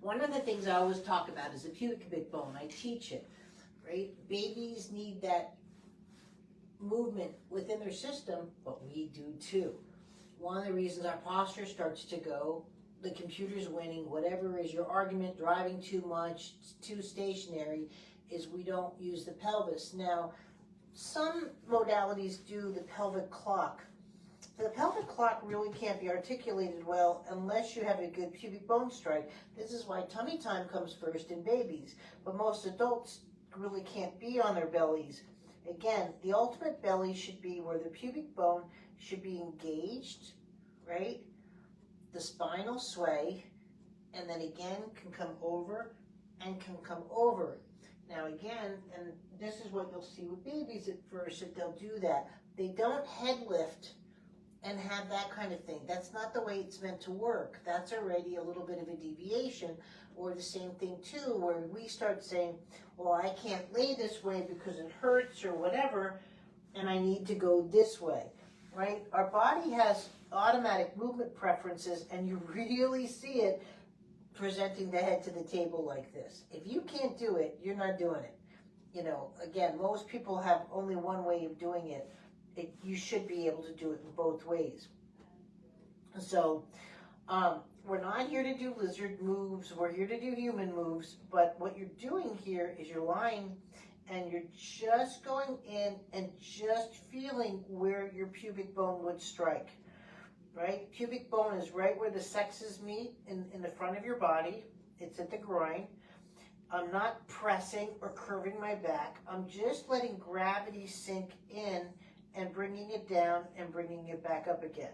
One of the things I always talk about is the pubic bone. I teach it, right? Babies need that movement within their system, but we do too. One of the reasons our posture starts to go, the computer's winning, whatever is your argument, driving too much, too stationary, is we don't use the pelvis. Now, some modalities do the pelvic clock. The pelvic clock really can't be articulated well unless you have a good pubic bone strike. This is why tummy time comes first in babies, but most adults really can't be on their bellies. Again, the ultimate belly should be where the pubic bone should be engaged, right? The spinal sway, and then again can come over and can come over. Now again, and this is what you'll see with babies at first, that they'll do that. They don't head lift and have that kind of thing. That's not the way it's meant to work. That's already a little bit of a deviation. Or the same thing too, where we start saying, well, I can't lay this way because it hurts or whatever, and I need to go this way, right? Our body has automatic movement preferences, and you really see it presenting the head to the table like this. If you can't do it, you're not doing it. You know, again, most people have only one way of doing it. You should be able to do it in both ways. So, we're not here to do lizard moves, we're here to do human moves, but what you're doing here is you're lying and you're just going in and just feeling where your pubic bone would strike, right? Pubic bone is right where the sexes meet in the front of your body. It's at the groin. I'm not pressing or curving my back. I'm just letting gravity sink in and bringing it down and bringing it back up again.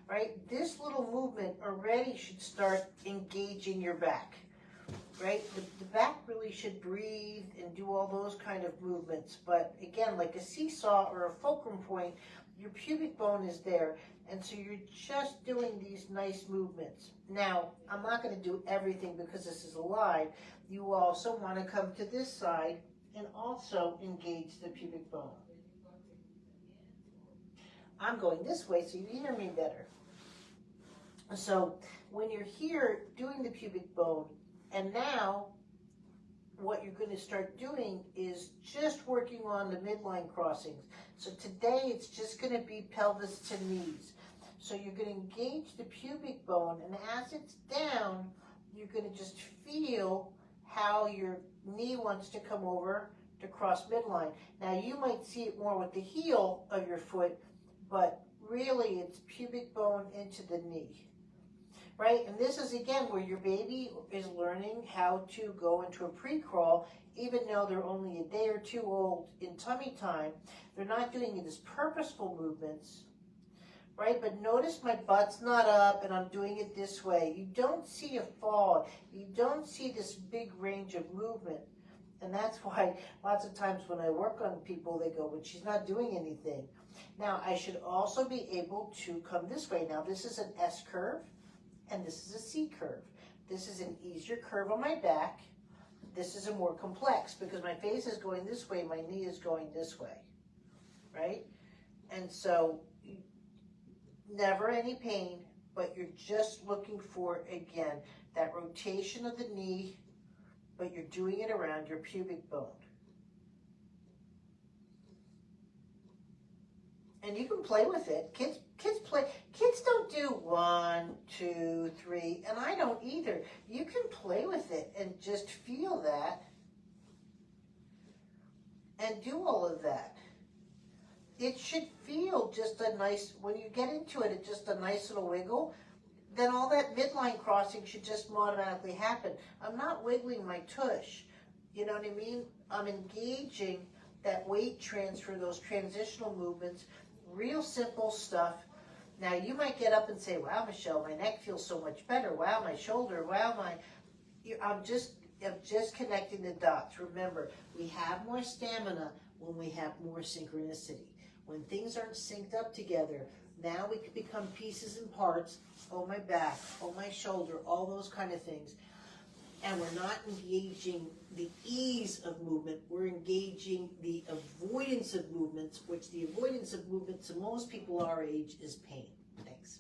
Right? This little movement already should start engaging your back, right? The back really should breathe and do all those kind of movements. But again, like a seesaw or a fulcrum point, your pubic bone is there. And so you're just doing these nice movements. Now, I'm not going to do everything because this is live. You also want to come to this side and also engage the pubic bone. I'm going this way so you hear me better. So when you're here doing the pubic bone, and now what you're going to start doing is just working on the midline crossings. So today it's just going to be pelvis to knees. So you're going to engage the pubic bone, and as it's down, you're going to just feel how your knee wants to come over to cross midline. Now you might see it more with the heel of your foot, but really it's pubic bone into the knee. Right? And this is, again, where your baby is learning how to go into a pre-crawl, even though they're only a day or two old in tummy time. They're not doing these purposeful movements, right? But notice my butt's not up and I'm doing it this way. You don't see a fall. You don't see this big range of movement. And that's why lots of times when I work on people, they go, well, she's not doing anything. Now, I should also be able to come this way. Now, this is an S curve. And this is a C curve. This is an easier curve on my back. This is a more complex because my face is going this way, my knee is going this way, right? And so never any pain, but you're just looking for, again, that rotation of the knee, but you're doing it around your pubic bone. And you can play with it. Kids play. Kids don't do 1, 2, 3, and I don't either. You can play with it and just feel that and do all of that. It should feel just a nice, when you get into it, it's just a nice little wiggle. Then all that midline crossing should just automatically happen. I'm not wiggling my tush. You know what I mean? I'm engaging that weight transfer, those transitional movements. Real simple stuff. Now you might get up and say, wow, Michelle, my neck feels so much better. Wow, my shoulder. Wow, I'm just connecting the dots. Remember, we have more stamina when we have more synchronicity. When things aren't synced up together, now we can become pieces and parts. Oh, my back, oh, my shoulder, all those kind of things. And we're not engaging the ease of movement, we're engaging the avoidance of movements, which the avoidance of movements to most people our age is pain. Thanks.